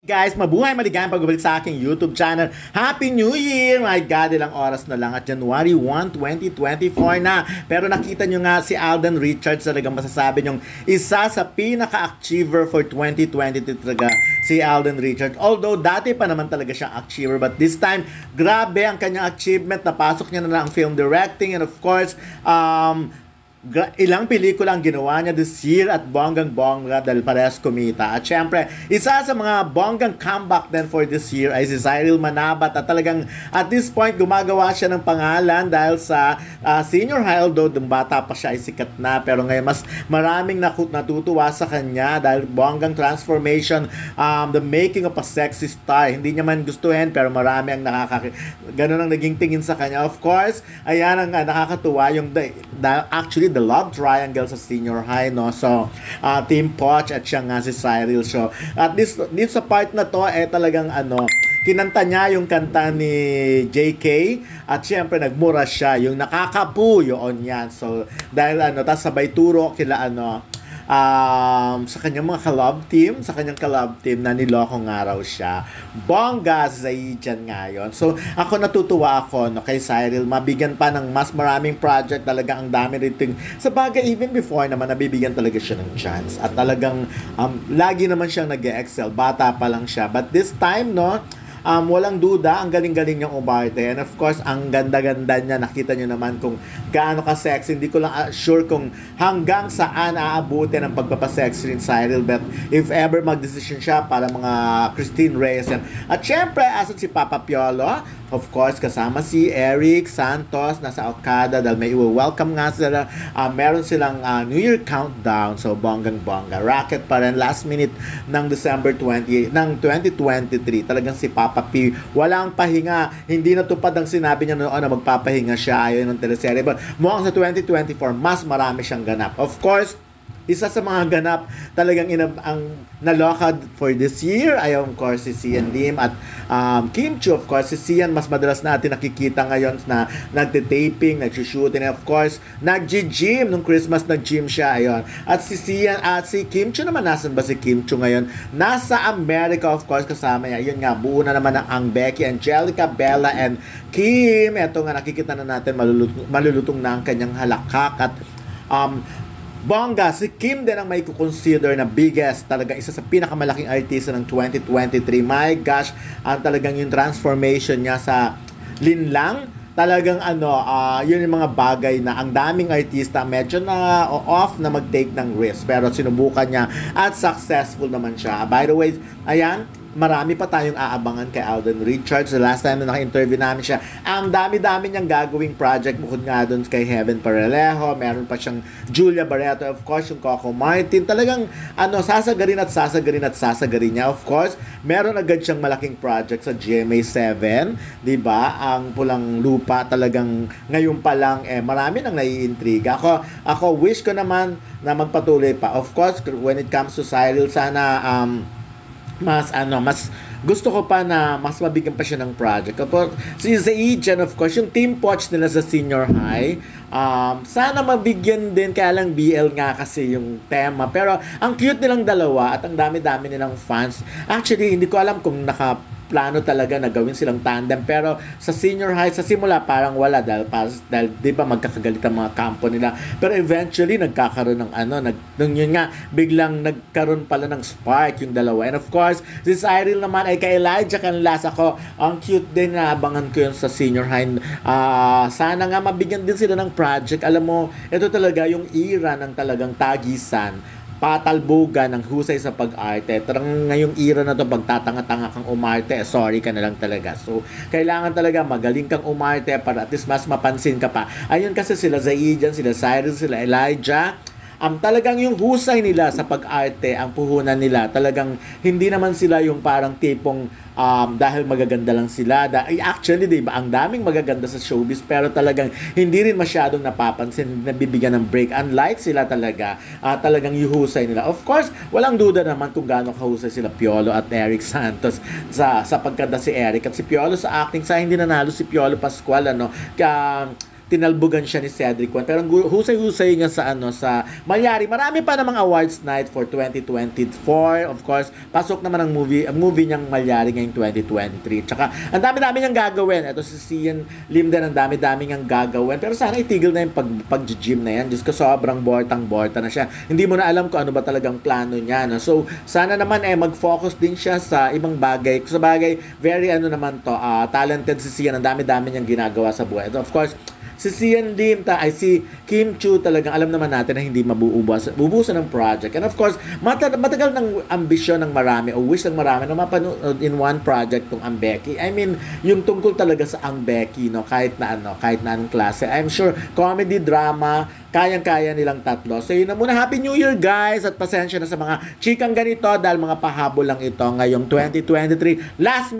Guys, mabuhay maligayang pagbabalik sa aking YouTube channel. Happy New Year! My God, ilang oras na lang at January 1, 2024 na. Pero nakita nyo nga si Alden Richards, talagang masasabi nyong isa sa pinaka-achiever for 2023 talaga si Alden Richards. Although dati pa naman talaga siyang achiever, but this time, grabe ang kanyang achievement. Napasok niya na ang film directing and of course, ilang pelikula ang ginawa niya this year at bonggang-bongga dahil parehas kumita. At syempre, isa sa mga bonggang comeback din for this year ay si Cyril Manabat at talagang at this point gumagawa siya ng pangalan dahil sa senior high, although ng bata pa siya ay sikat na, pero ngayon mas maraming natutuwa sa kanya dahil bonggang transformation, the making of a sexy star. Hindi niya man gustuhin pero marami ang ganun ang naging tingin sa kanya. Of course, ayan ang nakakatuwa yung actually the love triangle sa senior high, no? So, Team Poch at siya nga si Cyril. So, at this sa part na to, talagang kinanta niya yung kanta ni JK at syempre nagmura siya, yung nakakapu yun yan. So, dahil tas sabay turo kila sa kanyang mga kalab team na niloko nga raw siya. Bongga Zaijan ngayon. So, ako natutuwa ako kay Cyril. Mabigyan pa ng mas maraming project. Talaga ang dami rito. Sa bagay, even before naman, nabibigyan talaga siya ng chance. At talagang, lagi naman siyang nag-excel. Bata pa lang siya. But this time, walang duda, ang galing-galing niyang umarte. And of course, ang ganda-ganda niya. Nakita niyo naman kung gaano ka-sexy. Hindi ko lang sure kung hanggang saan aabutin ang pagpapasexy ni Cyril. But if ever mag-decision siya para mga Christine Reyes. At syempre, asan si Papa Piolo? Of course, kasama si Eric Santos, nasa Okada dahil may welcome nga sila. Meron silang New Year countdown. So, bonggang-bongga. Racket pa rin. Last minute ng December 20, ng 2023. Talagang si Papa P, walang pahinga. Hindi natupad ang sinabi niya noon na magpapahinga siya ayon ng teleserye. But mukhang sa 2024, mas marami siyang ganap. Of course, isa sa mga ganap talagang ang nalokad for this year ay of course si Sian Lim at Kim Chiu. Of course, si Sian mas madalas natin nakikita ngayon na nagte-taping, nagsushooting, and of course, nag-gym. Nung Christmas, nag-gym siya. Ayun. At si Sian at si Kim Chiu naman, nasan ba si Kim Chiu ngayon? Nasa America, of course, kasama niya. Yun nga, buo na naman ang Becky, Angelica, Bella, and Kim. Ito nga, nakikita na natin malulutong na ang kanyang halakak at bongga, si Kim din ang may consider na biggest, talagang isa sa pinakamalaking artista ng 2023. My gosh, ang talagang yung transformation niya sa linlang, talagang yun yung mga bagay na ang daming artista medyo na off na mag-take ng risk, pero sinubukan niya at successful naman siya. By the way, ayan, marami pa tayong aabangan kay Alden Richards. The last time na naka-interview namin siya, ang dami-dami niyang gagawing project bukod nga doon kay Heaven Paralejo. Meron pa siyang Julia Barreto, of course, yung Coco Martin. Talagang sasagarin niya. Of course, meron agad siyang malaking project sa GMA7, 'di ba? Ang Pulang Lupa, talagang ngayon pa lang marami nang naiintriga. Ako wish ko naman na magpatuloy pa. Of course, when it comes to Cyril, sana mas gusto ko pa na mas mabigyan pa siya ng project. Kapag si Zaijan, of course, yung Team Poch nila sa senior high, sana mabigyan din, kaya lang BL nga kasi yung tema. Pero ang cute nilang dalawa at ang dami-dami nilang fans. Actually, hindi ko alam kung plano talaga na gawin silang tandem, pero sa senior high sa simula parang wala dahil 'di ba magkakagalit ang mga kampo nila, pero eventually nagkakaroon ng nung yun nga biglang nagkaroon pala ng spark yung dalawa. And of course, si Cyril naman ay kay Elijah Canlas. Ako, ang cute din, na abangan ko yun sa senior high. Sana nga mabigyan din sila ng project. Alam mo, ito talaga yung era ng talagang tagisan, patalbogan ng husay sa pag-arte. Tarang ngayong era na to, pagtatanga-tanga kang umarte, sorry ka na lang talaga. So, kailangan talaga magaling kang umarte para at least mas mapansin ka pa. Ayun kasi sila Zaijan, sila Cyril, sila Elijah, talagang yung husay nila sa pag-arte, ang puhunan nila, talagang hindi naman sila yung parang tipong dahil magaganda lang sila. Actually, diba, ang daming magaganda sa showbiz, pero talagang hindi rin masyadong napapansin, nabibigyan ng break. Unlike sila talaga, talagang yuhusay nila. Of course, walang duda naman kung gaano kahusay sila Piolo at Eric Santos sa pagkanta si Eric. At si Piolo sa acting, sa hindi nanalo si Piolo Pascual, tinalbugan siya ni Cedric Juan. Pero ang husay-husay nga sa sa Malyari. Marami pa namang awards night for 2024. Of course, pasok naman ang movie niyang Malyari ngayong 2023. Tsaka ang dami-dami niyang gagawin. Ito si Sian Lim din, ang dami-dami niyang gagawin. Pero sana itigil na yung pag-gym na yan. Diyos ko, sobrang bortang-borta na siya. Hindi mo na alam kung ano ba talagang plano niya. No? So, sana naman mag-focus din siya sa ibang bagay. Sa bagay, very naman to, talented si Sian. Ang dami-dami niyang ginagawa sa buhay. Of course, si Sian Lim, si Kim Chu, talagang alam naman natin na hindi mabubusan ng project. And of course, matagal ng ambisyon ng marami o wish ng marami na mapanood in one project tong Ang Becky. I mean, yung tungkol talaga sa Ang Becky, no, kahit na anong klase. I'm sure comedy, drama, kayang-kaya nilang tatlo. So yun na muna. Happy New Year, guys! At pasensya na sa mga chikang ganito dahil mga pahabol lang ito ngayong 2023. Last